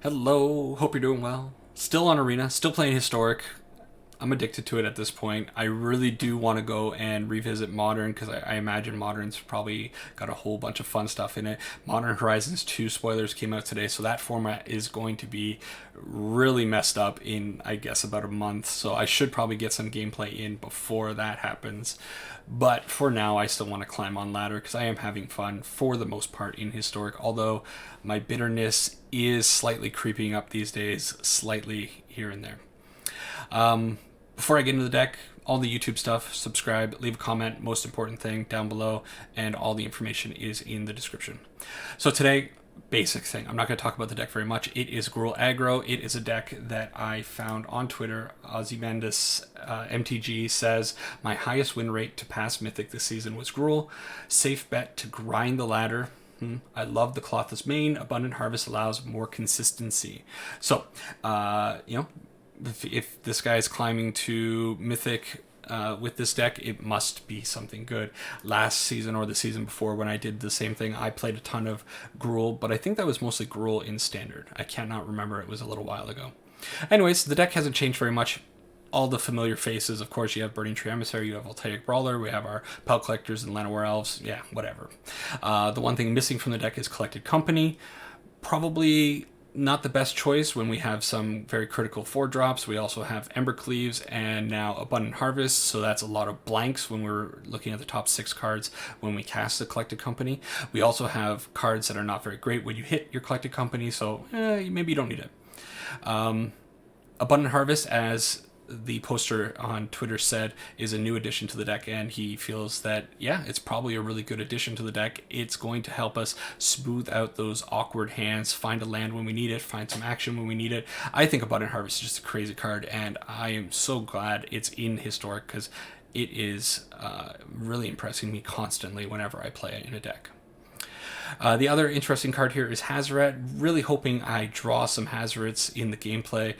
Hello, hope you're doing well. Still on Arena, still playing Historic. I'm addicted to it at this point. I really do want to go and revisit Modern because I imagine Modern's probably got a whole bunch of fun stuff in it. Modern Horizons 2 spoilers came out today, so that format is going to be really messed up in, I guess, about a month. So I should probably get some gameplay in before that happens. But for now, I still want to climb on ladder because I am having fun for the most part in Historic, although my bitterness is slightly creeping up these days, slightly here and there. Before I get into the deck, all the YouTube stuff, subscribe, leave a comment, most important thing down below, and all the information is in the description. So today, basic thing. I'm not going to talk about the deck very much. It is Gruul Aggro. It is a deck that I found on Twitter. OzymandiasMTG says, my highest win rate to pass Mythic this season was Gruul. Safe bet to grind the ladder. I love the Clothless main. Abundant Harvest allows more consistency. So, if this guy is climbing to Mythic with this deck, it must be something good. Last season or the season before when I did the same thing, I played a ton of Gruul, but I think that was mostly Gruul in Standard. I cannot remember. It was a little while ago. Anyways, the deck hasn't changed very much. All the familiar faces, of course, you have Burning Tree Emissary, you have Voltaic Brawler, we have our Pelt Collectors and Llanowar Elves, yeah, whatever. The one thing missing from the deck is Collected Company. Probably not the best choice when we have some very critical 4-drops. We also have Embercleaves and now Abundant Harvest, so that's a lot of blanks when we're looking at the top 6 cards when we cast the Collected Company. We also have cards that are not very great when you hit your Collected Company, so maybe you don't need it. Abundant Harvest, as the poster on Twitter said, is a new addition to the deck, and he feels that, yeah, it's probably a really good addition to the deck. It's going to help us smooth out those awkward hands, find a land when we need it, find some action when we need it. I think Abundant Harvest is just a crazy card, and I am so glad it's in Historic because it is really impressing me constantly whenever I play it in a deck. The other interesting card here is Hazoret. Really hoping I draw some Hazorets in the gameplay.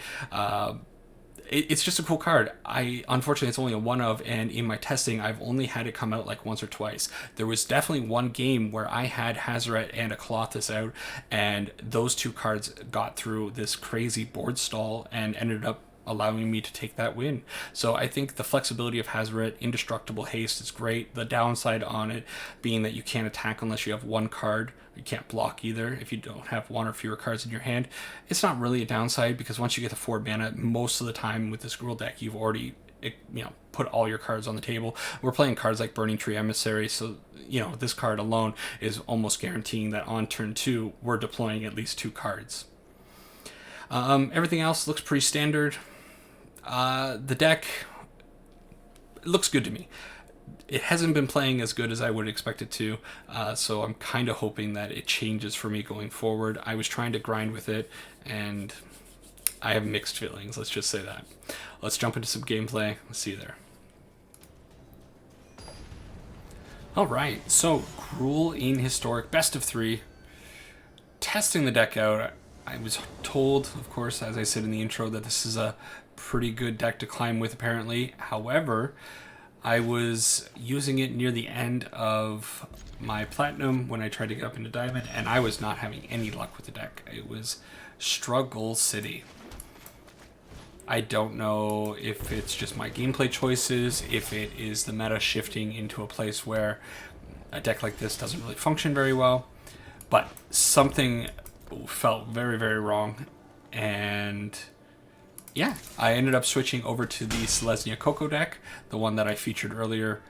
It's just a cool card. Unfortunately, it's only a one of, and in my testing, I've only had it come out like once or twice. There was definitely one game where I had Hazoret and a Colossus out, and those two cards got through this crazy board stall and ended up allowing me to take that win. So I think the flexibility of Hazoret, indestructible haste, is great. The downside on it being that you can't attack unless you have one card. You can't block either if you don't have one or fewer cards in your hand. It's not really a downside because once you get to 4 mana, most of the time with this Gruul deck, you've already put all your cards on the table. We're playing cards like Burning Tree Emissary, so this card alone is almost guaranteeing that on turn 2 we're deploying at least 2 cards. Everything else looks pretty standard. The deck looks good to me. It hasn't been playing as good as I would expect it to, so I'm kind of hoping that it changes for me going forward. I was trying to grind with it, and I have mixed feelings, let's just say that. Let's jump into some gameplay. See you there. Alright, so Gruul in Historic, best of 3. Testing the deck out, I was told, of course, as I said in the intro, that this is a pretty good deck to climb with, apparently. However, I was using it near the end of my Platinum when I tried to get up into Diamond, and I was not having any luck with the deck. It was Struggle City. I don't know if it's just my gameplay choices, if it is the meta shifting into a place where a deck like this doesn't really function very well, but something felt very, very wrong, and yeah, I ended up switching over to the Selesnya Coco deck, the one that I featured earlier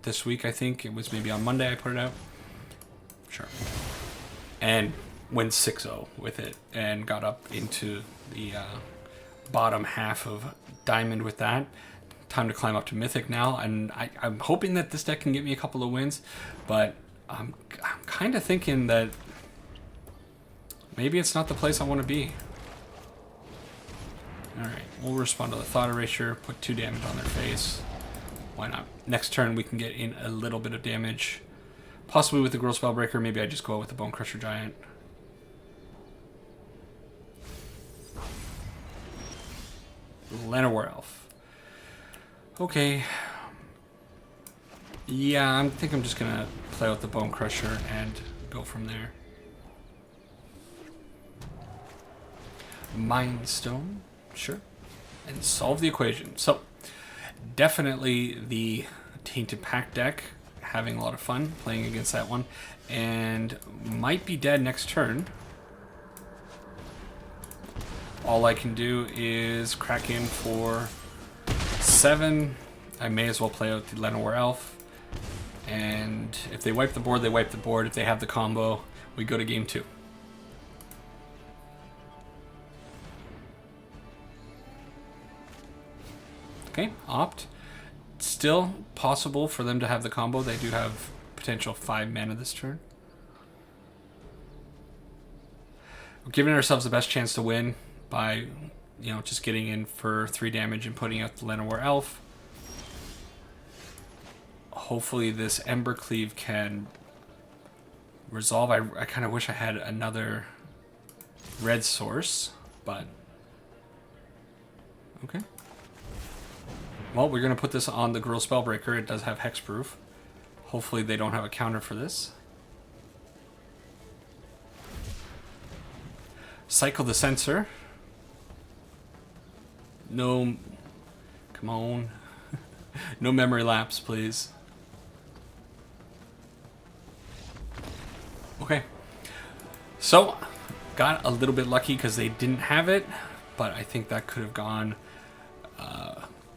this week. I think it was maybe on Monday I put it out. Sure. And went 6-0 with it and got up into the bottom half of Diamond with that. Time to climb up to Mythic now, and I'm hoping that this deck can get me a couple of wins, but I'm kind of thinking that maybe it's not the place I want to be. Alright, we'll respond to the Thought Erasure, put 2 damage on their face. Why not? Next turn we can get in a little bit of damage. Possibly with the Gruul Spellbreaker, maybe I just go out with the Bone Crusher Giant. Llanowar Elf. Okay. Yeah, I think I'm just gonna play out the Bone Crusher and go from there. Mind Stone, sure, and solve the equation. So, definitely the Tainted Pact deck, having a lot of fun playing against that one, and might be dead next turn. All I can do is crack in for 7. I may as well play out the Llanowar Elf, and if they wipe the board, they wipe the board. If they have the combo, we go to game 2. Okay, opt. Still possible for them to have the combo. They do have potential 5 mana this turn. We're giving ourselves the best chance to win by, you know, just getting in for 3 damage and putting out the Llanowar Elf. Hopefully this Embercleave can resolve. I kind of wish I had another red source, but okay. Well, we're going to put this on the Gruul Spellbreaker. It does have hexproof. Hopefully they don't have a counter for this. Cycle the Censor. No, come on. No memory lapse, please. Okay. So, got a little bit lucky because they didn't have it, but I think that could have gone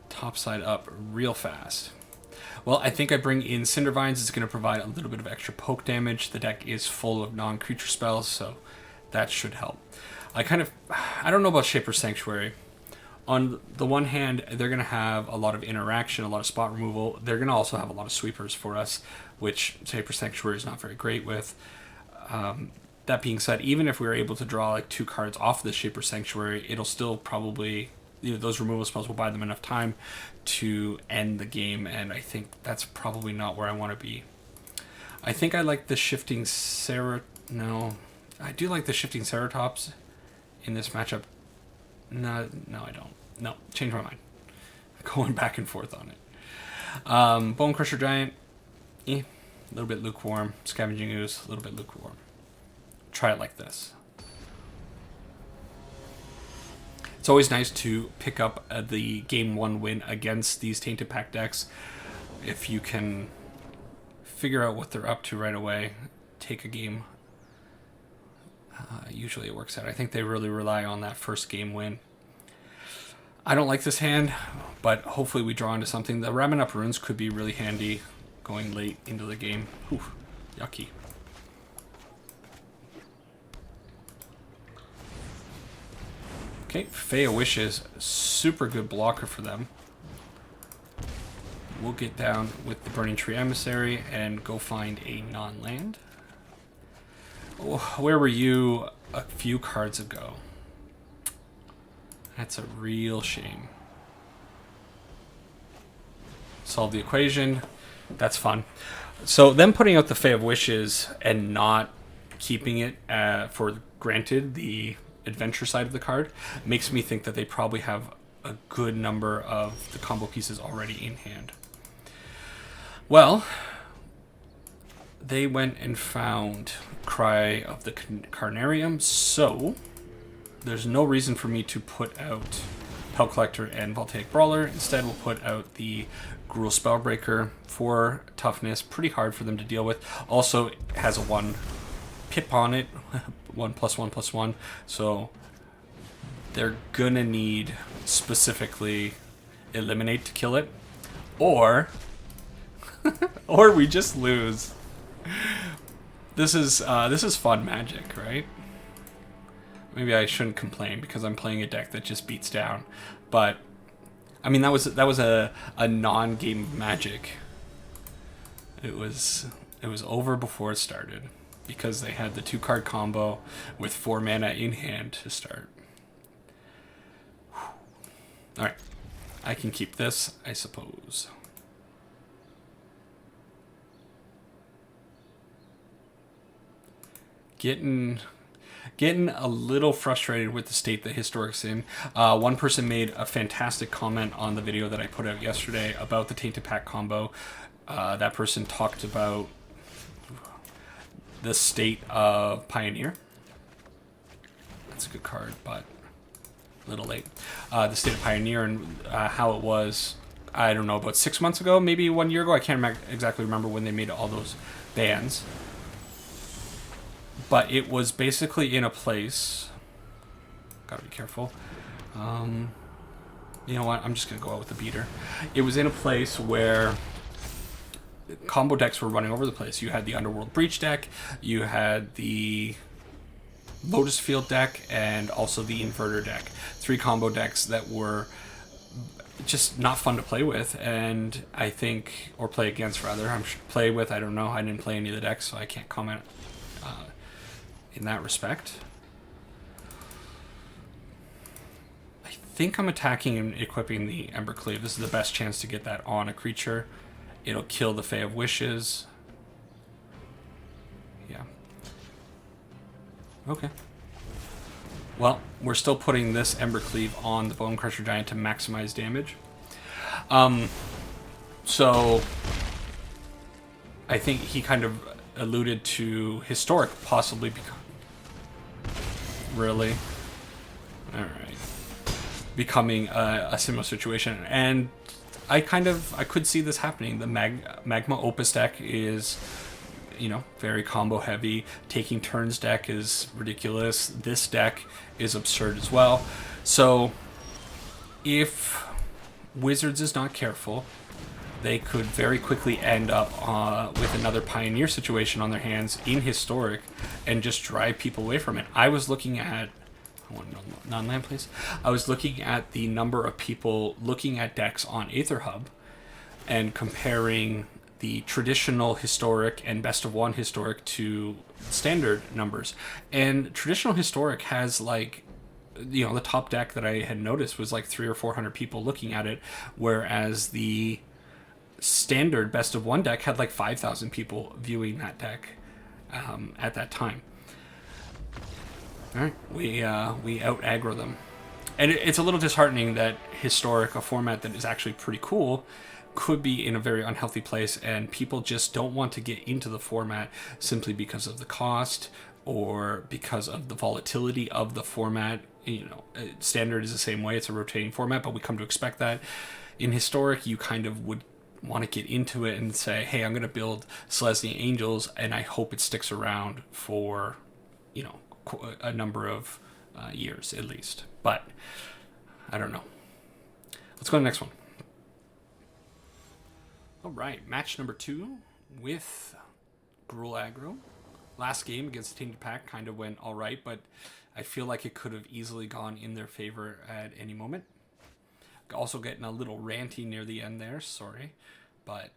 topside up real fast. Well, I think I bring in Cindervines. It's going to provide a little bit of extra poke damage. The deck is full of non-creature spells, so that should help. I don't know about Shaper's Sanctuary. On the one hand, they're going to have a lot of interaction, a lot of spot removal. They're going to also have a lot of sweepers for us, which Shaper's Sanctuary is not very great with. That being said, even if we were able to draw like 2 cards off the Shaper's Sanctuary, it'll still probably, you know, those removal spells will buy them enough time to end the game, and I think that's probably not where I want to be. I think I like the Shifting No, I do like the Shifting Ceratops in this matchup. No, I don't. No, change my mind. Going back and forth on it. Bone Crusher Giant, a little bit lukewarm. Scavenging Ooze, a little bit lukewarm. Try it like this. It's always nice to pick up the game 1 win against these Tainted Pact decks. If you can figure out what they're up to right away, take a game. Usually it works out. I think they really rely on that first game win. I don't like this hand, but hopefully we draw into something. The Ramming Up Runes could be really handy going late into the game. Whew, yucky. Okay, Fae of Wishes, super good blocker for them. We'll get down with the Burning Tree Emissary and go find a non-land. Oh, where were you a few cards ago? That's a real shame. Solve the equation. That's fun. So them putting out the Fae of Wishes and not keeping it for granted the adventure side of the card makes me think that they probably have a good number of the combo pieces already in hand. Well, they went and found Cry of the Carnarium, so there's no reason for me to put out Pel Collector and Voltaic Brawler. Instead, we'll put out the Gruul Spellbreaker for toughness. Pretty hard for them to deal with. Also, it has a 1 pip on it. 1+1+1. So they're gonna need specifically Eliminate to kill it. Or or we just lose. This is fun Magic, right? Maybe I shouldn't complain because I'm playing a deck that just beats down. But I mean that was a non-game of Magic. It was over before it started because they had the 2-card combo with 4 mana in hand to start. All right, I can keep this, I suppose. Getting a little frustrated with the state that Historic's in. One person made a fantastic comment on the video that I put out yesterday about the Tainted Pact combo. That person talked about the state of Pioneer. That's a good card, but a little late. The State of Pioneer and how it was, I don't know, about 6 months ago, maybe 1 year ago. I can't exactly remember when they made all those bans. But it was basically in a place... Gotta be careful. You know what? I'm just going to go out with the beater. It was in a place where combo decks were running over the place. You had the Underworld Breach deck, you had the Lotus Field deck, and also the Inverter deck. 3 combo decks that were just not fun to play with, and I think, or play against rather. I'm play with, I don't know. I didn't play any of the decks, so I can't comment in that respect. I think I'm attacking and equipping the Embercleave. This is the best chance to get that on a creature. It'll kill the Fae of Wishes. Yeah. Okay. Well, we're still putting this Embercleave on the Bone Crusher Giant to maximize damage. So I think he kind of alluded to Historic possibly really. All right. Becoming a similar situation, and I could see this happening. The Magma Opus deck is, you know, very combo heavy. Taking Turns deck is ridiculous. This deck is absurd as well. So if Wizards is not careful, they could very quickly end up with another Pioneer situation on their hands in Historic and just drive people away from it. I was looking at... non-land, please. I was looking at the number of people looking at decks on AetherHub and comparing the traditional Historic and Best of One Historic to standard numbers. And traditional Historic has, like, you know, the top deck that I had noticed was like 300 or 400 people looking at it, whereas the standard Best of One deck had like 5,000 people viewing that deck at that time. All right, we out aggro them, and it's a little disheartening that Historic, a format that is actually pretty cool, could be in a very unhealthy place, and people just don't want to get into the format simply because of the cost or because of the volatility of the format. You know, standard is the same way; it's a rotating format, but we come to expect that. In Historic, you kind of would want to get into it and say, "Hey, I'm going to build Selesnya Angels, and I hope it sticks around for, you know, a number of years at least." But I don't know. Let's go to the next one. All right, match number 2 with Gruul Aggro. Last game against Tainted Pact kind of went all right, but I feel like it could have easily gone in their favor at any moment. Also getting a little ranty near the end there, sorry. But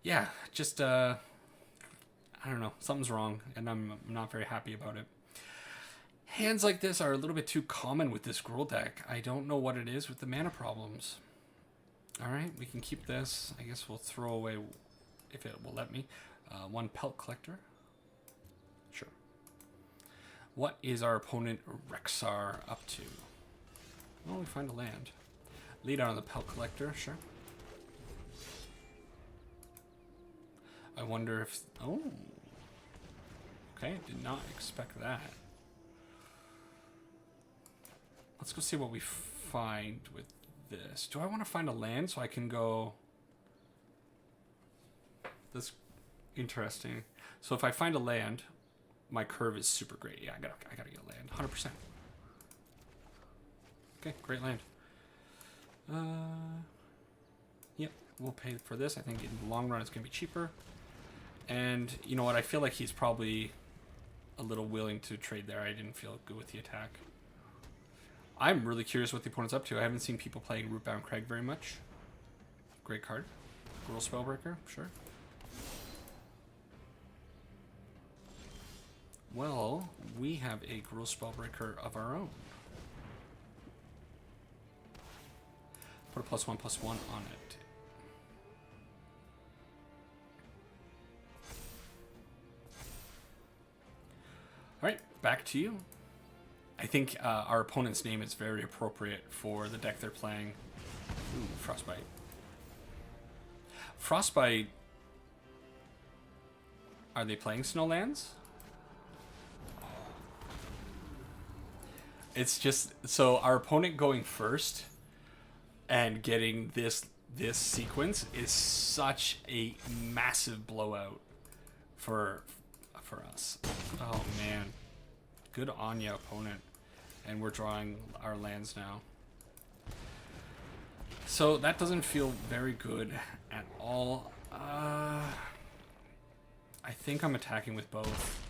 yeah, just I don't know, something's wrong, and I'm not very happy about it. Hands like this are a little bit too common with this Gruul deck. I don't know what it is with the mana problems. Alright, we can keep this. I guess we'll throw away, if it will let me, 1 Pelt Collector. Sure. What is our opponent Rexar up to? Well, we find a land. Lead out on the Pelt Collector, sure. I wonder if... Oh. Okay, did not expect that. Let's go see what we find with this. Do I want to find a land so I can go... That's interesting. So if I find a land, my curve is super great. Yeah, I gotta get a land. 100%. Okay, great land. Yep, we'll pay for this. I think in the long run it's going to be cheaper. And you know what? I feel like he's probably a little willing to trade there. I didn't feel good with the attack. I'm really curious what the opponent's up to. I haven't seen people playing Rootbound Crag very much. Great card. Gruul Spellbreaker, sure. Well, we have a Gruul Spellbreaker of our own. Put a +1/+1 on it. Alright, back to you. I think our opponent's name is very appropriate for the deck they're playing. Ooh, Frostbite. Frostbite... Are they playing Snowlands? It's just so our opponent going first and getting this sequence is such a massive blowout for us. Oh man, good on ya, opponent. And we're drawing our lands now. So that doesn't feel very good at all. I think I'm attacking with both.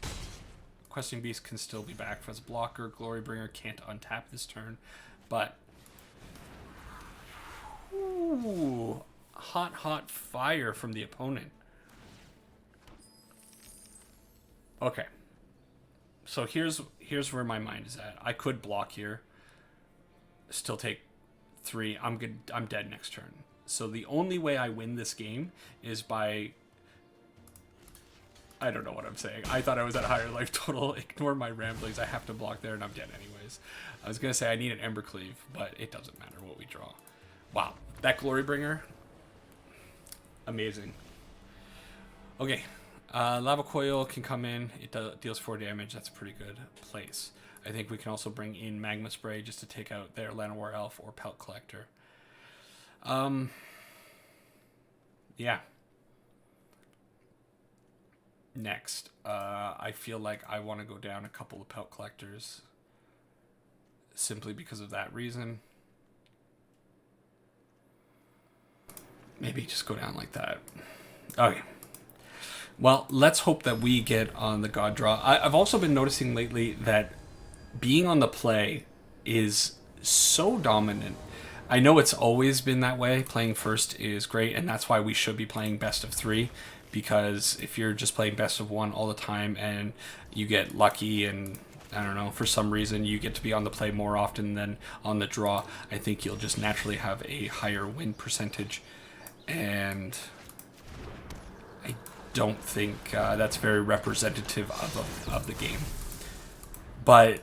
Questing Beast can still be back as a blocker. Glorybringer can't untap this turn. But... ooh, hot fire from the opponent. Okay. So here's where my mind is at. I could block here. Still take 3. I'm good. I'm dead next turn. So the only way I win this game is by... I don't know what I'm saying. I thought I was at a higher life total. Ignore my ramblings. I have to block there and I'm dead anyways. I was going to say I need an Embercleave, but it doesn't matter what we draw. Wow. That Glorybringer. Amazing. Okay. Lava Coil can come in. It deals 4 damage. That's a pretty good place. I think we can also bring in Magma Spray just to take out their Llanowar Elf or Pelt Collector. Yeah. Next, I feel like I want to go down a couple of Pelt Collectors simply because of that reason. Maybe just go down like that. Okay. Well, let's hope that we get on the God Draw. I've also been noticing lately that being on the play is so dominant. I know it's always been that way. Playing first is great, and that's why we should be playing best of 3. Because if you're just playing best of 1 all the time and you get lucky and, I don't know, for some reason you get to be on the play more often than on the draw, I think you'll just naturally have a higher win percentage. And I don't think that's very representative of the game. But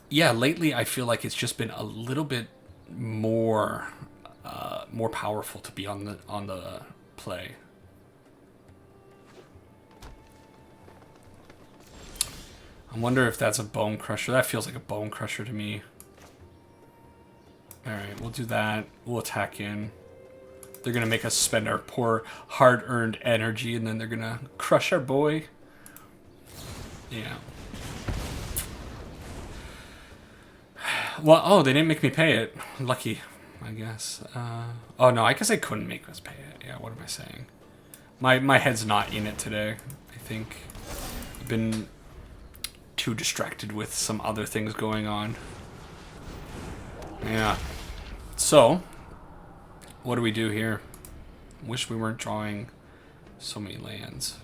yeah, lately I feel like it's just been a little bit more powerful to be on the play. I wonder if that's a Bone Crusher. That feels like a Bone Crusher to me. Alright, we'll do that. We'll attack in. They're going to make us spend our poor hard-earned energy, and then they're going to crush our boy. Yeah. Well, oh, they didn't make me pay it. Lucky, I guess. Oh, no, I guess they couldn't make us pay it. Yeah, what am I saying? My head's not in it today, I think. I've been too distracted with some other things going on. Yeah. So, what do we do here? Wish we weren't drawing so many lands.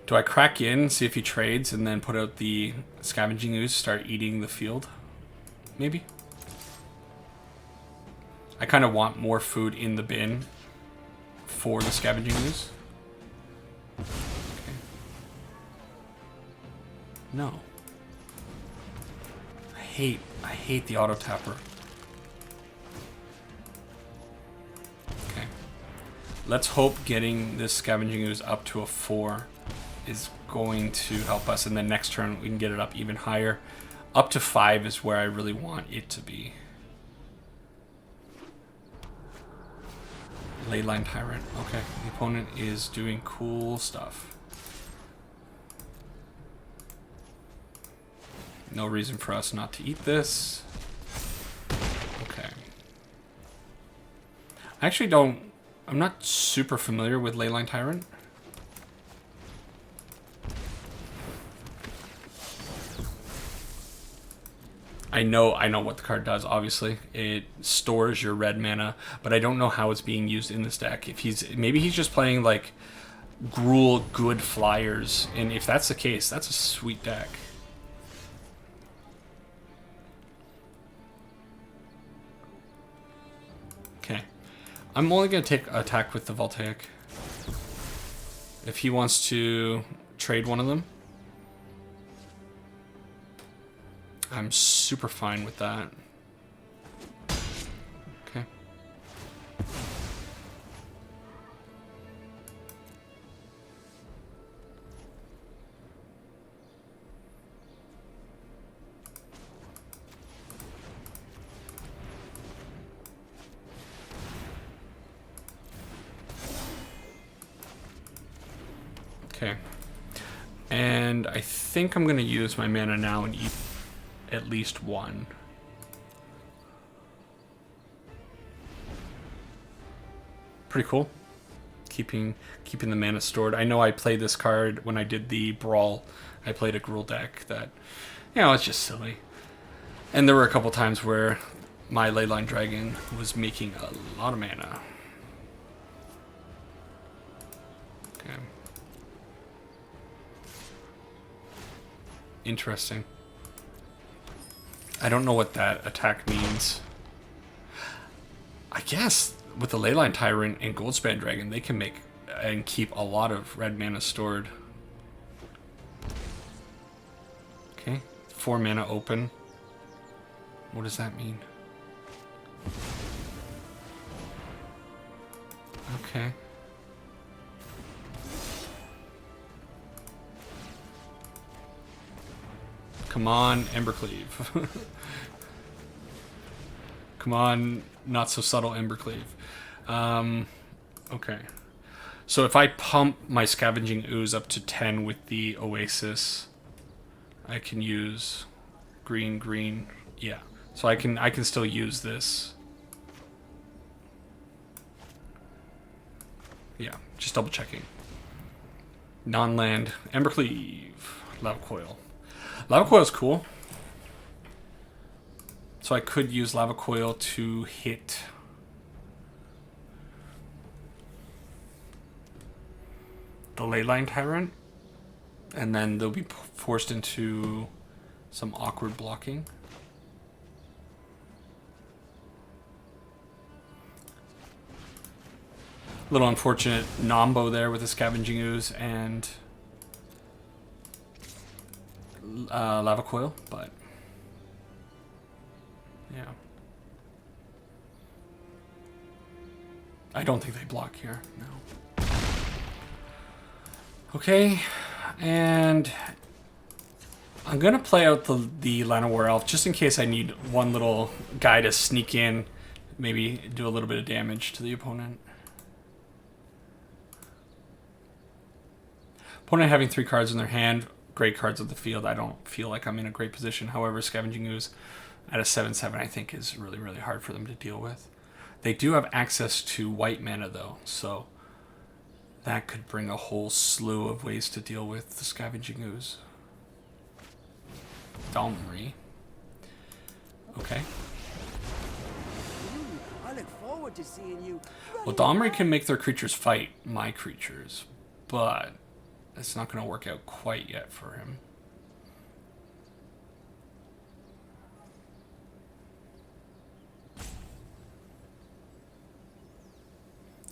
Do I crack in, see if he trades, and then put out the Scavenging Ooze, start eating the field? Maybe. I kind of want more food in the bin for the Scavenging Ooze. Okay. No. I hate the auto tapper. Okay. Let's hope getting this Scavenging Ooze up to a 4 is going to help us, and then next turn we can get it up even higher. Up to 5 is where I really want it to be. Leyline Tyrant. Okay, the opponent is doing cool stuff. No reason for us not to eat this. Okay. I actually don't... I'm not super familiar with Leyline Tyrant. I know what the card does, obviously. It stores your red mana, but I don't know how it's being used in this deck. Maybe he's just playing like Gruul good flyers, and if that's the case, that's a sweet deck. Okay. I'm only going to take attack with the Voltaic. If he wants to trade one of them, I'm super fine with that. Okay. Okay. And I think I'm going to use my mana now and eat at least one. Pretty cool. Keeping the mana stored. I know I played this card when I did the Brawl. I played a Gruul deck that, you know, it's just silly. And there were a couple times where my Leyline Dragon was making a lot of mana. Okay. Interesting. I don't know what that attack means. I guess with the Leyline Tyrant and Goldspan Dragon, they can make and keep a lot of red mana stored. Okay, 4 mana open. What does that mean? Okay. Come on, Embercleave. Come on, not so subtle Embercleave. Okay. So if I pump my Scavenging Ooze up to 10 with the Oasis, I can use green. Yeah. So I can still use this. Yeah, just double checking. Non-land, Embercleave, Lava Coil. Lava Coil is cool. So I could use Lava Coil to hit the Leyline Tyrant, and then they'll be forced into some awkward blocking. Little unfortunate Nombo there with the Scavenging Ooze and Lava Coil, but yeah. I don't think they block here, no. Okay, and I'm gonna play out the Llanowar Elf just in case I need one little guy to sneak in, maybe do a little bit of damage to the opponent. Opponent having 3 cards in their hand, great cards of the field. I don't feel like I'm in a great position. However, Scavenging Ooze at a 7/7 I think is really, really hard for them to deal with. They do have access to white mana though, so that could bring a whole slew of ways to deal with the Scavenging Ooze. Domri. Okay. I look forward to seeing you. Well, Domri can make their creatures fight my creatures, but it's not going to work out quite yet for him.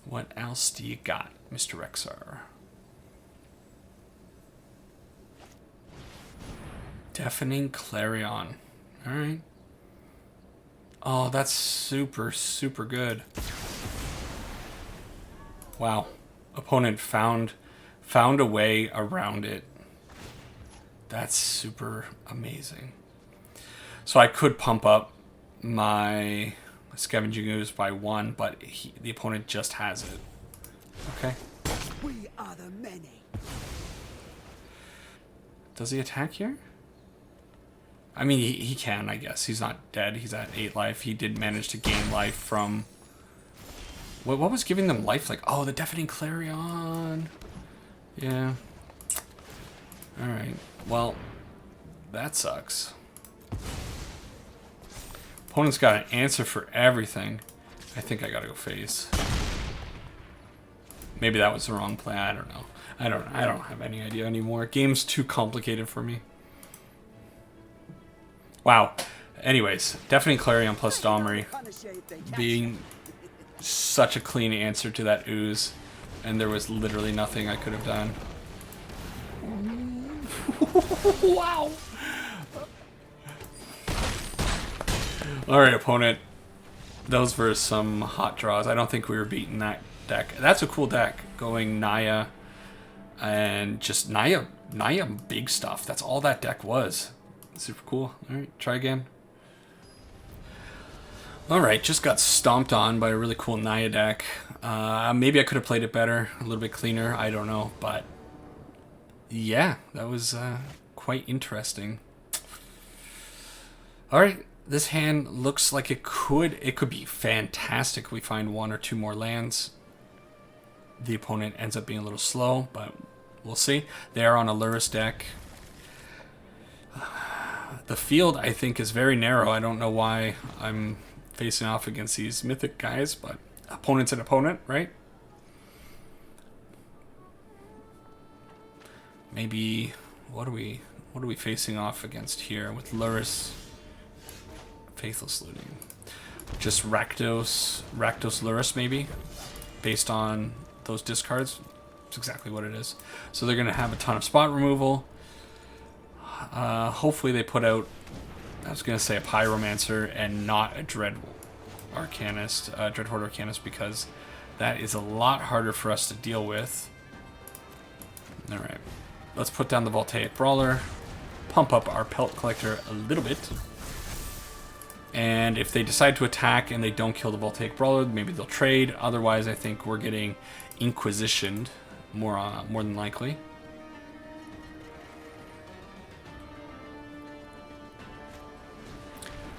What else do you got, Mr. Rexar? Deafening Clarion. Alright. Oh, that's super, super good. Wow. Opponent found a way around it. That's super amazing. So I could pump up my Scavenging Ooze by 1, but the opponent just has it. Okay. We are the many. Does he attack here? I mean, he can, I guess. He's not dead. He's at 8 life. He did manage to gain life from... What was giving them life? Like, oh, the Deafening Clarion. Yeah. Alright. Well, that sucks. Opponent's got an answer for everything. I think I gotta go face. Maybe that was the wrong play. I don't know. I don't have any idea anymore. Game's too complicated for me. Wow. Anyways, Deafening Clarion plus Domri being such a clean answer to that ooze, and there was literally nothing I could have done. Wow. Alright, opponent. Those were some hot draws. I don't think we were beating that deck. That's a cool deck. Going Naya and just Naya big stuff. That's all that deck was. Super cool. Alright, try again. Alright, just got stomped on by a really cool Naya deck. Maybe I could have played it better, a little bit cleaner. I don't know, but Yeah, that was quite interesting. All right, this hand looks like it could be fantastic if we find one or two more lands. The opponent ends up being a little slow, but we'll see. They are on a Lurrus deck. The field, I think, is very narrow. I don't know why I'm facing off against these mythic guys, but opponent's an opponent, right? Maybe what are we facing off against here with Lurrus? Faithless Looting. Just Rakdos Lurrus maybe, based on those discards. That's exactly what it is. So they're gonna have a ton of spot removal. Hopefully they put out, I was gonna say a Pyromancer and not a Dreadhorde Arcanist, because that is a lot harder for us to deal with. All right, let's put down the Voltaic Brawler, pump up our Pelt Collector a little bit, and if they decide to attack and they don't kill the Voltaic Brawler, maybe they'll trade. Otherwise, I think we're getting Inquisitioned more than likely.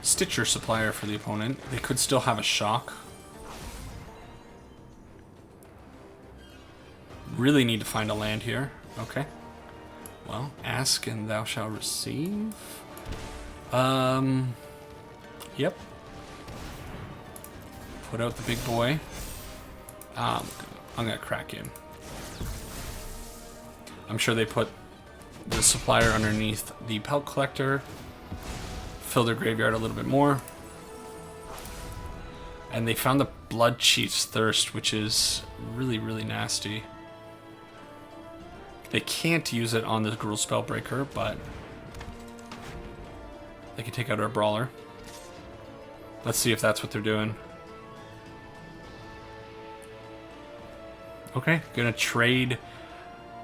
Stitcher Supplier for the opponent. They could still have a Shock. Really need to find a land here. Okay. Well, ask and thou shalt receive. Yep. Put out the big boy. I'm gonna crack in. I'm sure they put the supplier underneath the Pelt Collector. Fill their graveyard a little bit more. And they found the Blood Chief's Thirst, which is really, really nasty. They can't use it on the Gruul Spellbreaker, but they can take out our Brawler. Let's see if that's what they're doing. Okay, gonna trade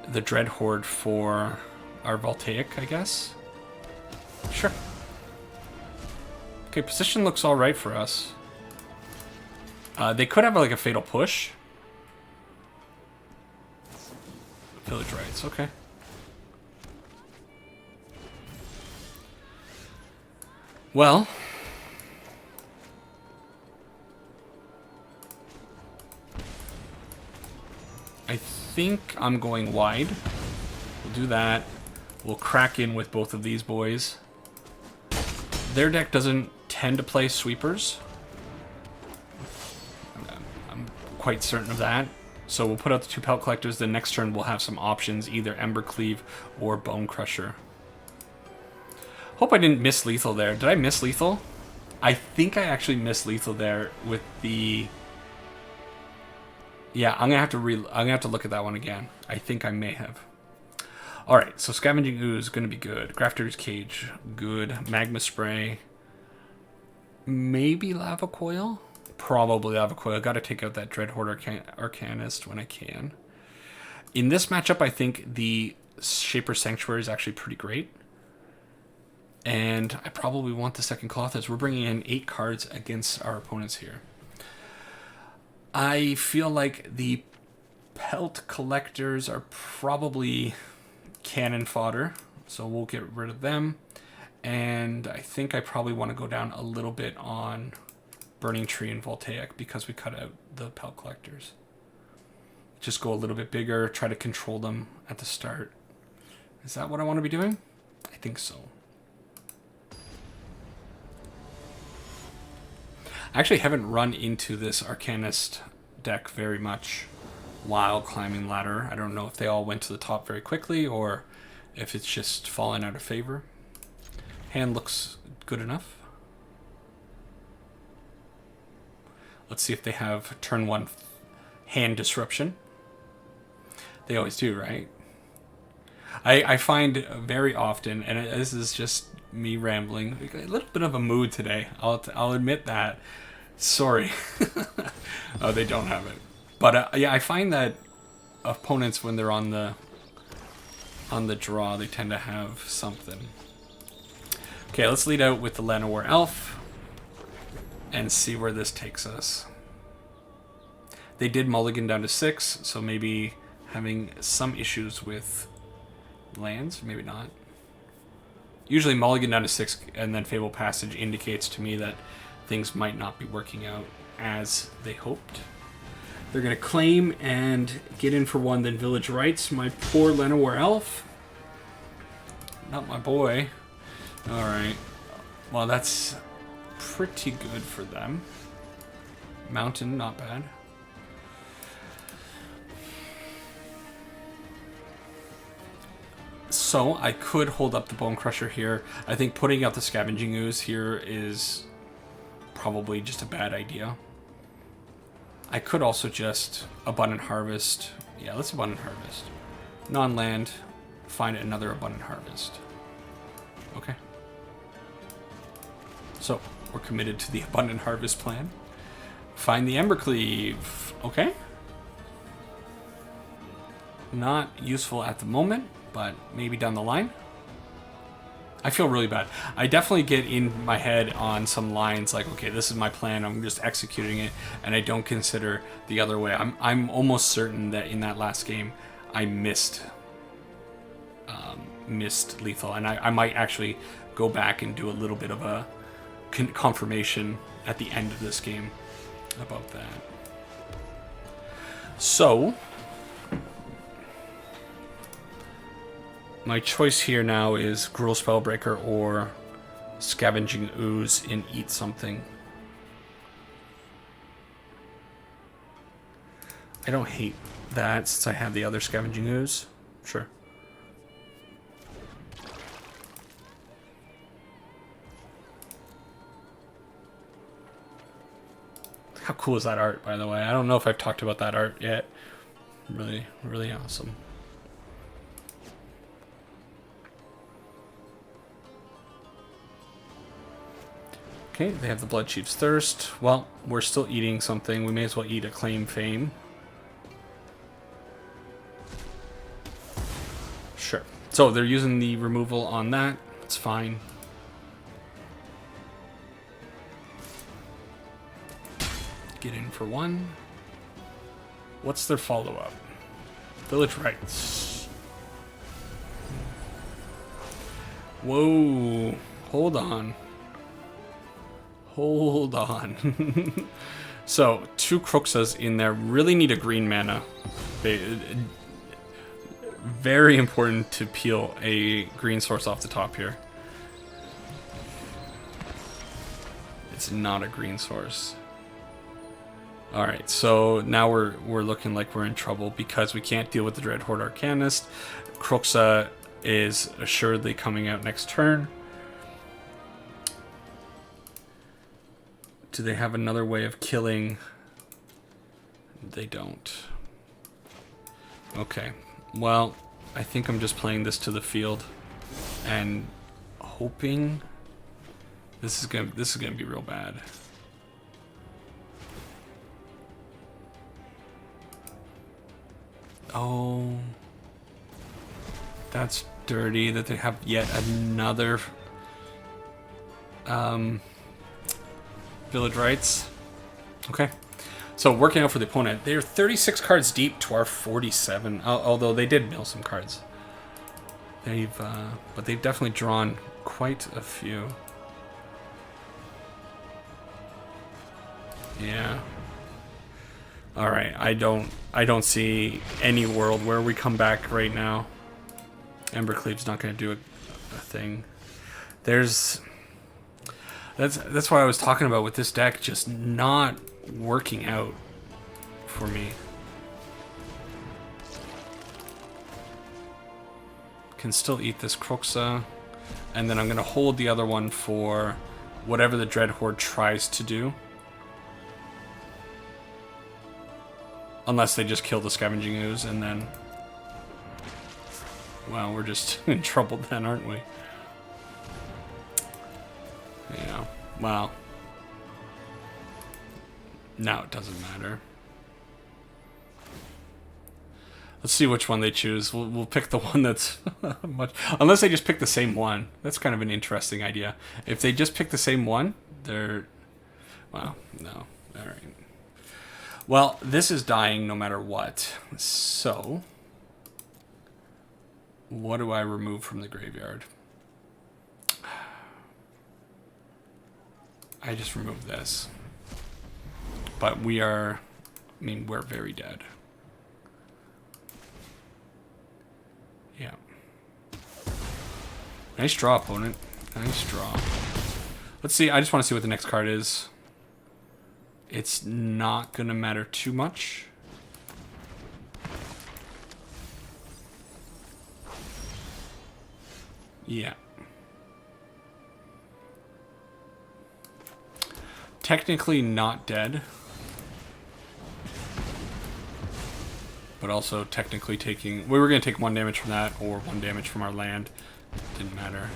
the Dreadhorde for our Voltaic, I guess. Sure. Okay, position looks all right for us. They could have like a Fatal Push. Village Rights, okay. Well, I think I'm going wide. We'll do that. We'll crack in with both of these boys. Their deck doesn't tend to play sweepers. I'm quite certain of that. So we'll put out the two Pelt Collectors. The next turn we'll have some options, either Embercleave or Bone Crusher. Hope I didn't miss lethal there. Did I miss lethal? I think I actually missed lethal there with the... Yeah, I'm gonna have to look at that one again. I think I may have. All right, so Scavenging Ooze is gonna be good. Grafter's Cage, good. Magma Spray, maybe Lava Coil. Probably Lava Coil. Got to take out that Dreadhorde Arcanist when I can. In this matchup, I think the Shaper Sanctuary is actually pretty great. And I probably want the second cloth as we're bringing in 8 cards against our opponents here. I feel like the Pelt Collectors are probably cannon fodder, so we'll get rid of them. And I think I probably want to go down a little bit on Burning Tree and Voltaic because we cut out the Pelt Collectors. Just go a little bit bigger, try to control them at the start. Is that what I want to be doing? I think so. I actually haven't run into this Arcanist deck very much while climbing ladder. I don't know if they all went to the top very quickly or if it's just fallen out of favor. Hand looks good enough. Let's see if they have turn 1 hand disruption. They always do, right? I find very often, and this is just me rambling, a little bit of a mood today. I'll admit that. Sorry. Oh, they don't have it. But yeah, I find that opponents, when they're on the draw, they tend to have something. Okay, let's lead out with the Llanowar Elf and see where this takes us. They did mulligan down to 6, so maybe having some issues with lands? Maybe not. Usually mulligan down to 6 and then Fable Passage indicates to me that things might not be working out as they hoped. They're going to claim and get in for 1, then Village Rites. My poor Llanowar Elf. Not my boy. Alright. Well, that's pretty good for them. Mountain, not bad. So, I could hold up the Bone Crusher here. I think putting out the Scavenging Ooze here is probably just a bad idea. I could also just Abundant Harvest. Yeah, let's Abundant Harvest. Non-land, find another Abundant Harvest. Okay. So, we're committed to the Abundant Harvest plan. Find the Embercleave. Okay. Not useful at the moment, but maybe down the line. I feel really bad. I definitely get in my head on some lines like, okay, this is my plan, I'm just executing it, and I don't consider the other way. I'm almost certain that in that last game, I missed lethal, and I might actually go back and do a little bit of a confirmation at the end of this game about that. So, my choice here now is Gruul Spellbreaker or Scavenging Ooze and Eat Something. I don't hate that since I have the other Scavenging Ooze. Sure. How cool is that art, by the way? I don't know if I've talked about that art yet. Really, really awesome. Okay, they have the Blood Chief's Thirst. Well, we're still eating something. We may as well eat a Claim Fame. Sure. So they're using the removal on that. It's fine. Get in for 1. What's their follow-up? Village Rites. Whoa. Hold on. Hold on. So, 2 Cruxas in there. Really need a green mana. Very important to peel a green source off the top here. It's not a green source. Alright, so now we're looking like we're in trouble because we can't deal with the Dreadhorde Arcanist. Cruxa is assuredly coming out next turn. Do they have another way of killing? They don't. Okay. Well, I think I'm just playing this to the field and hoping this is gonna be real bad. Oh, that's dirty that they have yet another Village Rites. Okay. So working out for the opponent, they're 36 cards deep to our 47. Although they did mill some cards. But they've definitely drawn quite a few. Yeah. All right. I don't see any world where we come back right now. Embercleave's not going to do a thing. That's what I was talking about with this deck just not working out for me. Can still eat this Cruxa, and then I'm going to hold the other one for whatever the Dreadhorde tries to do. Unless they just kill the Scavenging Ooze, and then... Well, we're just in trouble then, aren't we? Yeah, well... Now it doesn't matter. Let's see which one they choose. We'll pick the one that's much... Unless they just pick the same one. That's kind of an interesting idea. If they just pick the same one, they're... Well, no. Alright. Well, this is dying no matter what. So... What do I remove from the graveyard? I just removed this. But we are... I mean, we're very dead. Yeah. Nice draw, opponent. Nice draw. Let's see. I just want to see what the next card is. It's not going to matter too much. Yeah. Technically not dead. But also technically taking... We were going to take 1 damage from that or 1 damage from our land. Didn't matter.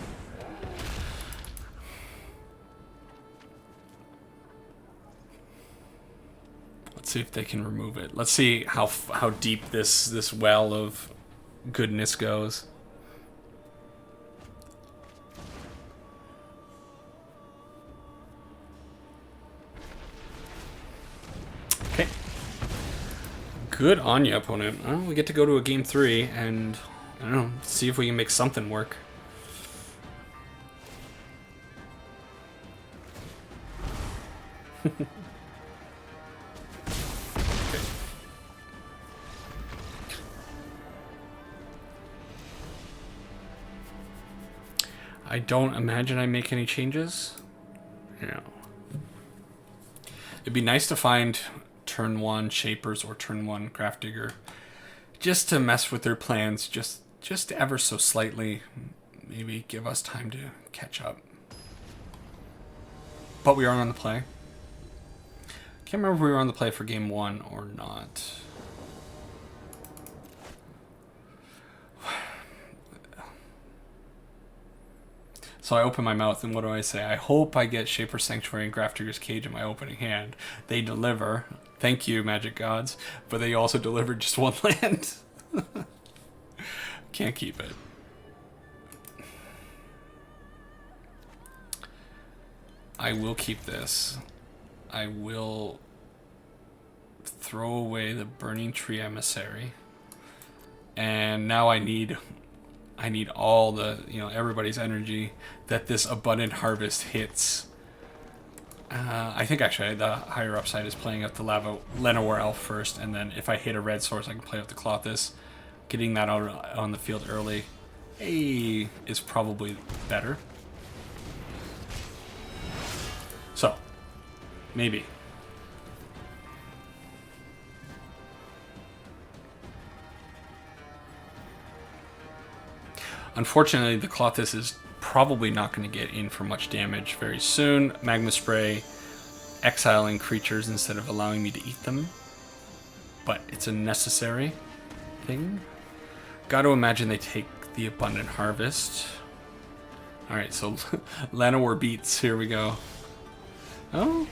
Let's see if they can remove it. Let's see how deep this well of goodness goes. Okay. Good on you, opponent. Well, we get to go to a game 3 and, I don't know, see if we can make something work. Okay. I don't imagine I make any changes. No. It'd be nice to find turn 1 Shapers or turn 1 Gravedigger, just to mess with their plans, just ever so slightly. Maybe give us time to catch up. But we are on the play. Can't remember if we were on the play for game 1 or not. So I open my mouth, and what do I say? I hope I get Shaper Sanctuary and Grafdigger's Cage in my opening hand. They deliver. Thank you, Magic Gods. But they also delivered just 1 land. Can't keep it. I will keep this. I will throw away the Burning Tree Emissary. And now I need all the, everybody's energy that this Abundant Harvest hits. I think actually the higher upside is playing out the Llanowar Elf first, and then if I hit a red source, I can play out the Klothys. Getting that out on the field early is probably better. So, maybe. Unfortunately, the Klothys is probably not going to get in for much damage very soon. Magma Spray, exiling creatures instead of allowing me to eat them. But it's a necessary thing. Got to imagine they take the Abundant Harvest. Alright, so Llanowar beats. Here we go. Oh.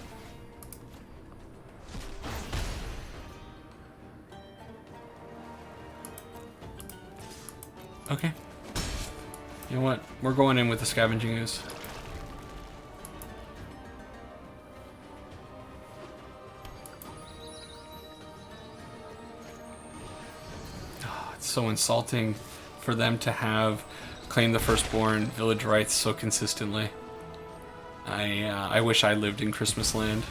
Okay. You know what? We're going in with the Scavenging Ooze. Oh, it's so insulting for them to have Claim the Firstborn, Village Rights so consistently. I wish I lived in Christmas Land.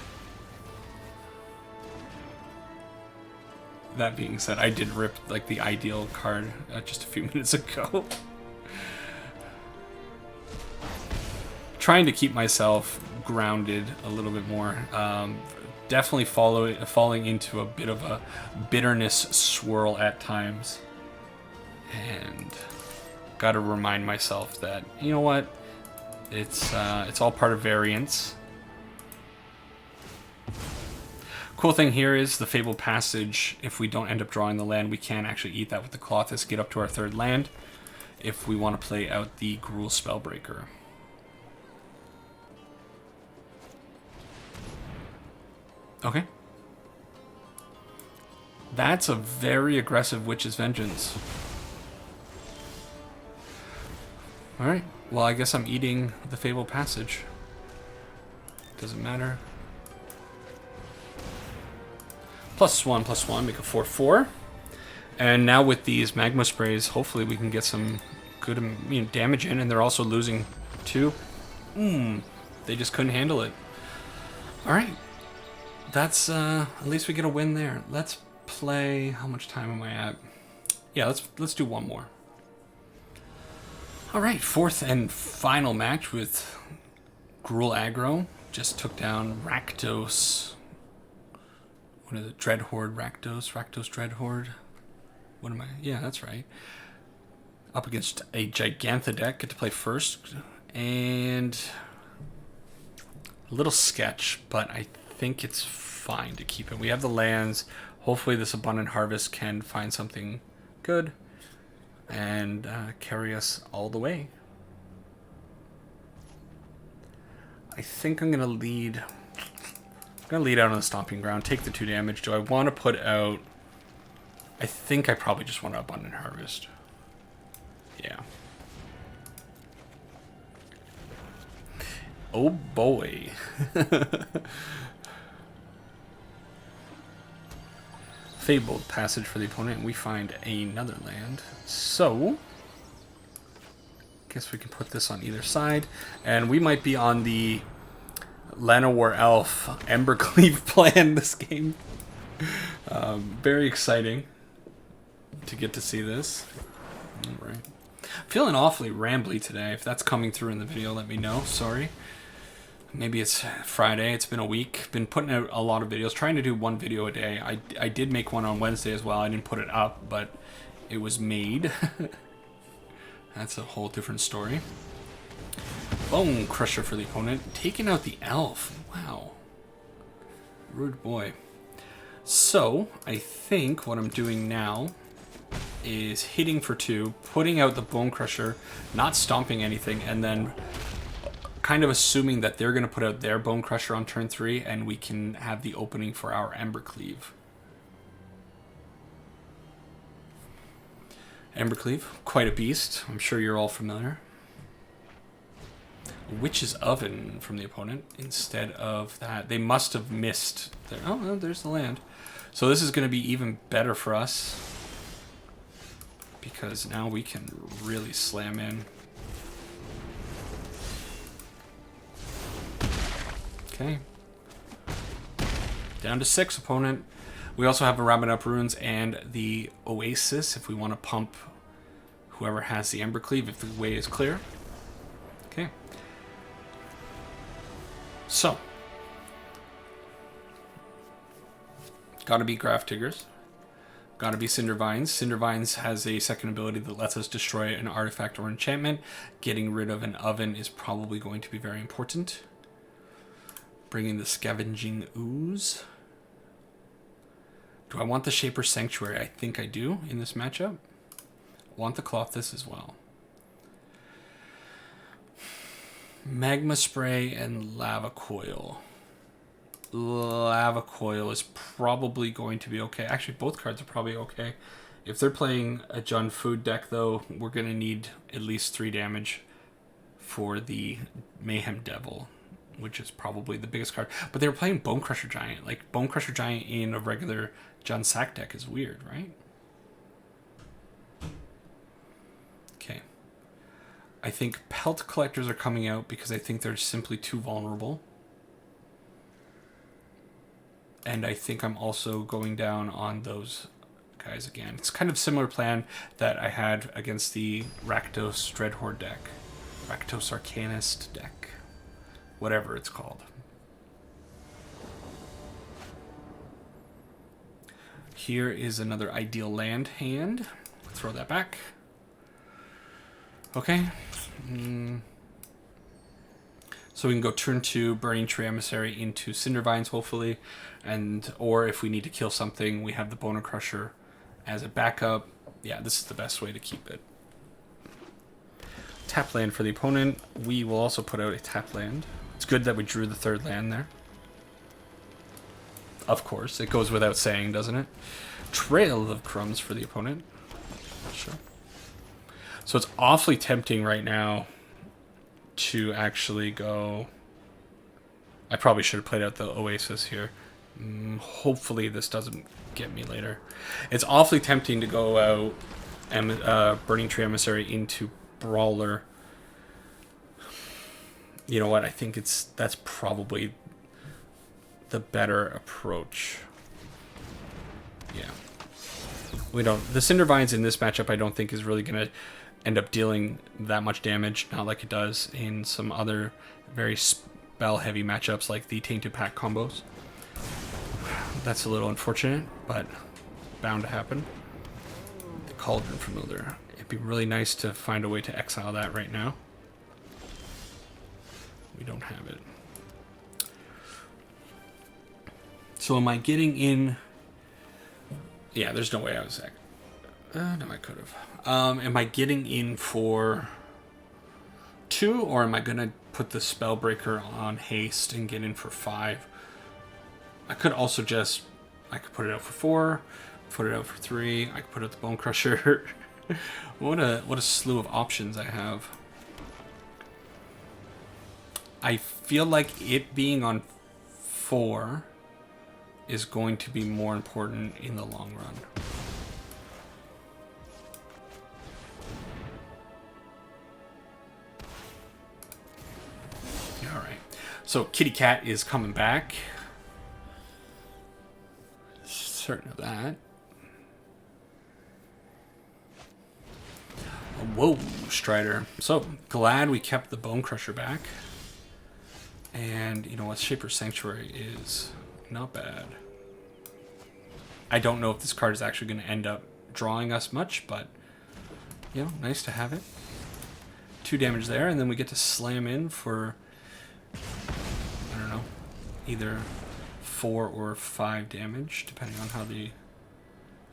That being said, I did rip like the ideal card just a few minutes ago. Trying to keep myself grounded a little bit more. Definitely falling into a bit of a bitterness swirl at times. And got to remind myself that, you know what? It's all part of variance. Cool thing here is the Fabled Passage. If we don't end up drawing the land, we can actually eat that with the Klothys, get up to our 3rd land if we want to play out the Gruul Spellbreaker. Okay. That's a very aggressive Witch's Vengeance. Alright. Well, I guess I'm eating the Fabled Passage. Doesn't matter. +1/+1, make a 4/4. And now with these magma sprays, hopefully we can get some good damage in, and they're also losing 2. They just couldn't handle it. All right. That's, at least we get a win there. Let's play, how much time am I at? Yeah, let's do one more. All right, 4th and final match with Gruul Aggro. Just took down Rakdos. What is it? Dreadhorde, Rakdos, Dreadhorde. What am I? Yeah, that's right. Up against a Gigantha deck. Get to play first. And a little sketch, but I think it's fine to keep it. We have the lands. Hopefully this Abundant Harvest can find something good and carry us all the way. I think I'm going to lead... I'm going to lead out on the Stomping Ground, take the 2 damage. Do I want to put out... I think I probably just want to Abundant Harvest. Yeah. Oh boy. Fabled Passage for the opponent, and we find another land. So, guess we can put this on either side. And we might be on the Llanowar Elf Embercleave plan this game. Very exciting to get to see this. All right. Feeling awfully rambly today. If that's coming through in the video, let me know. Sorry. Maybe it's Friday. It's been a week. Been putting out a lot of videos. Trying to do 1 video a day. I did make one on Wednesday as well. I didn't put it up, but it was made. That's a whole different story. Bone Crusher for the opponent. Taking out the elf. Wow. Rude boy. So, I think what I'm doing now is hitting for 2, putting out the Bone Crusher, not stomping anything, and then kind of assuming that they're going to put out their Bone Crusher on turn 3, and we can have the opening for our Embercleave. Embercleave, quite a beast. I'm sure you're all familiar. Witch's Oven from the opponent instead of that. They must have missed their... Oh, no, there's the land. So this is going to be even better for us, because now we can really slam in. Okay. Down to 6, opponent. We also have a Rabbit Up Runes and the Oasis if we want to pump whoever has the Embercleave if the way is clear. Okay. So. Gotta be Graft Diggers. Gotta be Cinder Vines. Cinder Vines has a second ability that lets us destroy an artifact or enchantment. Getting rid of an oven is probably going to be very important. Bringing the Scavenging Ooze. Do I want the Shaper Sanctuary? I think I do in this matchup. Want the Clothis as well. Magma Spray and Lava Coil. Lava Coil is probably going to be okay. Actually, both cards are probably okay. If they're playing a Jund Food deck, though, we're going to need at least 3 damage for the Mayhem Devil, which is probably the biggest card. But they were playing Bone Crusher Giant. Like, Bone Crusher Giant in a regular Jund Sack deck is weird, right? Okay. I think Pelt Collectors are coming out because I think they're simply too vulnerable. And I think I'm also going down on those guys again. It's kind of similar plan that I had against the Rakdos Dreadhorde deck. Rakdos Arcanist deck. Whatever it's called. Here is another ideal land hand. Throw that back. Okay. So we can go turn 2, Burning Tree Emissary into Cinder Vines, hopefully. Or if we need to kill something, we have the Bone Crusher as a backup. Yeah, this is the best way to keep it. Tap land for the opponent. We will also put out a tap land. It's good that we drew the 3rd land there. Of course, it goes without saying, doesn't it? Trail of Crumbs for the opponent. Sure. So it's awfully tempting right now to actually go... I probably should have played out the Oasis here. Hopefully this doesn't get me later. It's awfully tempting to go out Burning Tree Emissary into Brawler. You know what? I think that's probably the better approach. Yeah. We don't... The Cindervines in this matchup I don't think is really going to end up dealing that much damage. Not like it does in some other very spell-heavy matchups like the Tainted Pact combos. That's a little unfortunate, but bound to happen. The Cauldron Familiar. It'd be really nice to find a way to exile that right now. We don't have it. So am I getting in... Yeah, there's no way I was... no, I could have. Am I getting in for 2, or am I going to put the Spellbreaker on haste and get in for 5? I could also just... I could put it out for 4, put it out for 3, I could put out the Bone Crusher. What a slew of options I have. I feel like it being on 4 is going to be more important in the long run. All right. So Kitty Cat is coming back. Certain of that. Whoa, Strider. So glad we kept the Bone Crusher back. And you know what? Shaper's Sanctuary is not bad. I don't know if this card is actually going to end up drawing us much, but you know, nice to have it. 2 damage there, and then we get to slam in for, I don't know, either 4 or 5 damage, depending on how the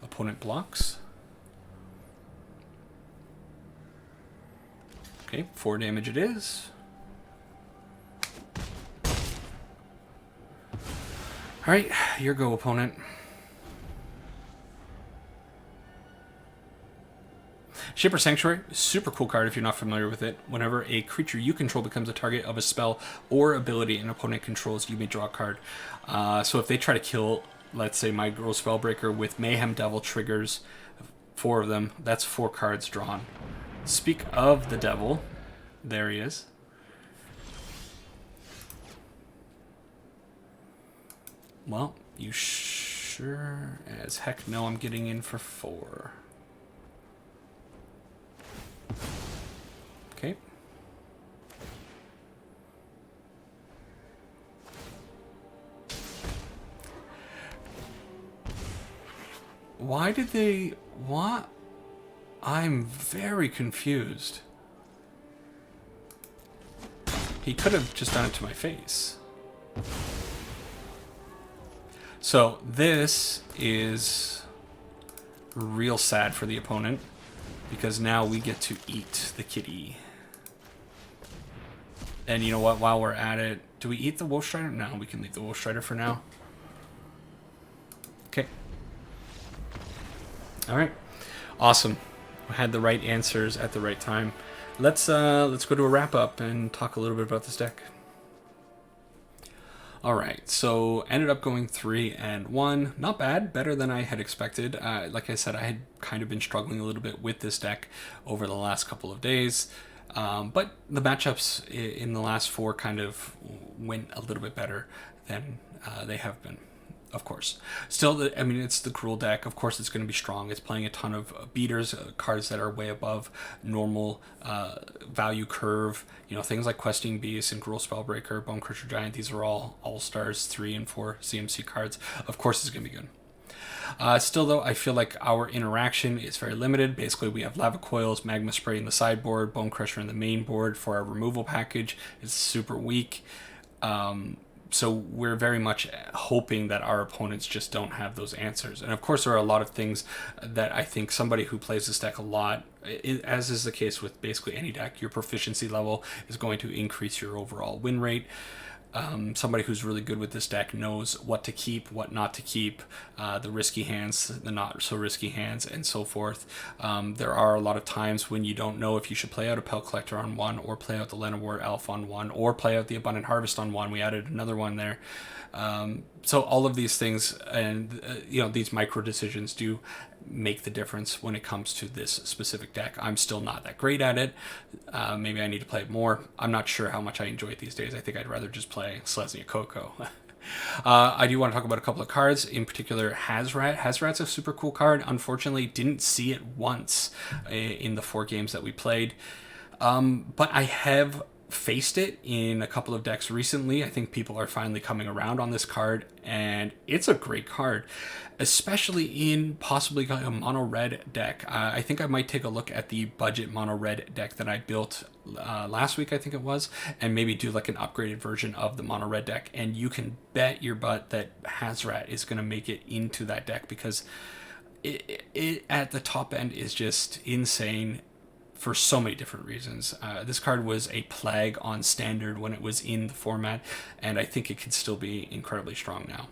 opponent blocks. Okay, 4 damage it is. Alright, your go, opponent. Shaper Sanctuary, super cool card if you're not familiar with it. Whenever a creature you control becomes a target of a spell or ability an opponent controls, you may draw a card. So if they try to kill, let's say, my Gruul Spellbreaker with Mayhem Devil triggers, 4 of them, that's 4 cards drawn. Speak of the devil, there he is. Well, you sure as heck know I'm getting in for 4. Okay. Why did they... What? I'm very confused. He could have just done it to my face. So this is real sad for the opponent, because now we get to eat the kitty. And you know what, while we're at it, do we eat the Wolf Strider? No, we can leave the Wolf Strider for now. Okay. Alright. Awesome. We had the right answers at the right time. Let's go to a wrap-up and talk a little bit about this deck. Alright, so ended up going 3-1. Not bad, better than I had expected. Like I said, I had kind of been struggling a little bit with this deck over the last couple of days. But the matchups in the last 4 kind of went a little bit better than they have been, of course. Still, I mean, it's the Gruul deck. Of course, it's going to be strong. It's playing a ton of beaters, cards that are way above normal value curve. You know, things like Questing Beast and Gruul Spellbreaker, Bone Crusher Giant. These are all All-Stars 3 and 4 CMC cards. Of course, it's going to be good. Still, though, I feel like our interaction is very limited. Basically, we have Lava Coils, Magma Spray in the sideboard, Bone Crusher in the main board for our removal package. It's super weak. So we're very much hoping that our opponents just don't have those answers. And of course, there are a lot of things that I think somebody who plays this deck a lot, as is the case with basically any deck, your proficiency level is going to increase your overall win rate. Somebody who's really good with this deck knows what to keep, what not to keep, the risky hands, the not so risky hands, and so forth. There are a lot of times when you don't know if you should play out a Pelt Collector on 1, or play out the Llanowar Elf on 1, or play out the Abundant Harvest on 1. We added another one there. So all of these things and these micro decisions do make the difference when it comes to this specific deck. I'm still not that great at it. Maybe I need to play it more. I'm not sure how much I enjoy it these days. I think I'd rather just play Selesnya Coco. I do want to talk about a couple of cards, in particular Hazoret. Hazoret's a super cool card. Unfortunately, didn't see it once in the 4 games that we played. But I have faced it in a couple of decks recently. I think people are finally coming around on this card, and it's a great card, especially in possibly a mono red deck. I think I might take a look at the budget mono red deck that I built last week, I think it was, and maybe do like an upgraded version of the mono red deck. And you can bet your butt that Hazoret is going to make it into that deck, because it at the top end is just insane for so many different reasons. This card was a plague on Standard when it was in the format, and I think it could still be incredibly strong now.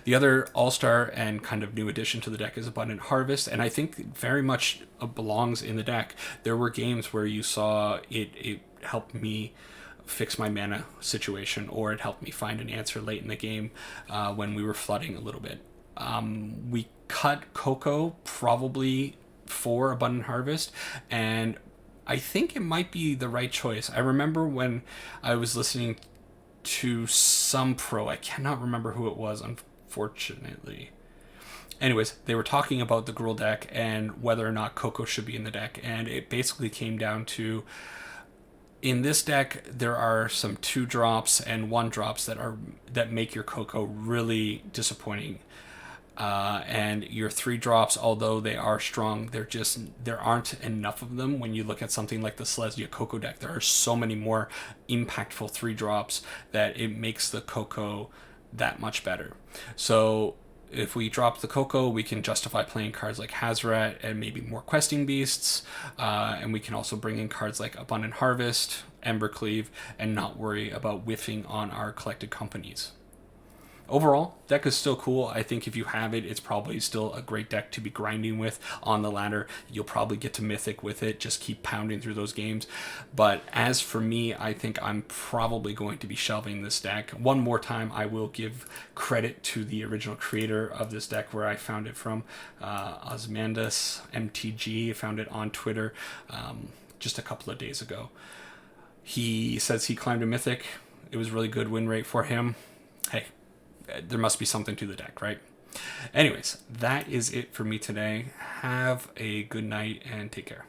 The other all-star and kind of new addition to the deck is Abundant Harvest, and I think very much belongs in the deck. There were games where you saw it helped me fix my mana situation, or it helped me find an answer late in the game when we were flooding a little bit. We cut Coco probably for Abundant Harvest, and I think it might be the right choice. I remember when I was listening to some pro, I cannot remember who it was, unfortunately. Anyways, they were talking about the Gruul deck and whether or not Coco should be in the deck, and it basically came down to, in this deck there are some 2-drops and 1-drops that make your Coco really disappointing. And your 3-drops, although they are strong, there aren't enough of them. When you look at something like the Selesnya Coco deck, there are so many more impactful 3-drops that it makes the Coco that much better. So if we drop the Coco, we can justify playing cards like Hazoret and maybe more questing beasts, and we can also bring in cards like Abundant Harvest, Embercleave, and not worry about whiffing on our collected companies. Overall, deck is still cool. I think if you have it, it's probably still a great deck to be grinding with on the ladder. You'll probably get to Mythic with it. Just keep pounding through those games. But as for me, I think I'm probably going to be shelving this deck. One more time, I will give credit to the original creator of this deck, where I found it from, OzymandiasMTG. I found it on Twitter just a couple of days ago. He says he climbed a Mythic. It was a really good win rate for him. Hey, there must be something to the deck, right? Anyways, that is it for me today. Have a good night and take care.